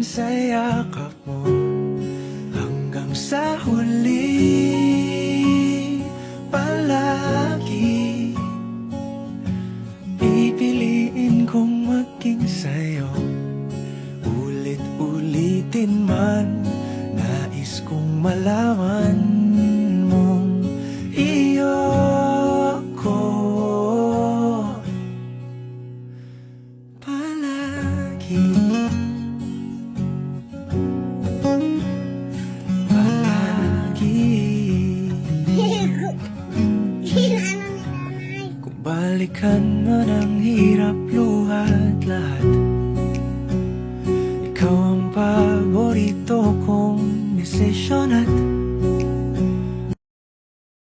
sa yakap mo hanggang sa huli. Palagi pipiliin kong maging sa'yo. Ulit-ulitin man, nais kong malaman mong iyo ko palagi. Kung balikan man ang hirap, luhat lahat, ikaw ang paborito kong desisyon at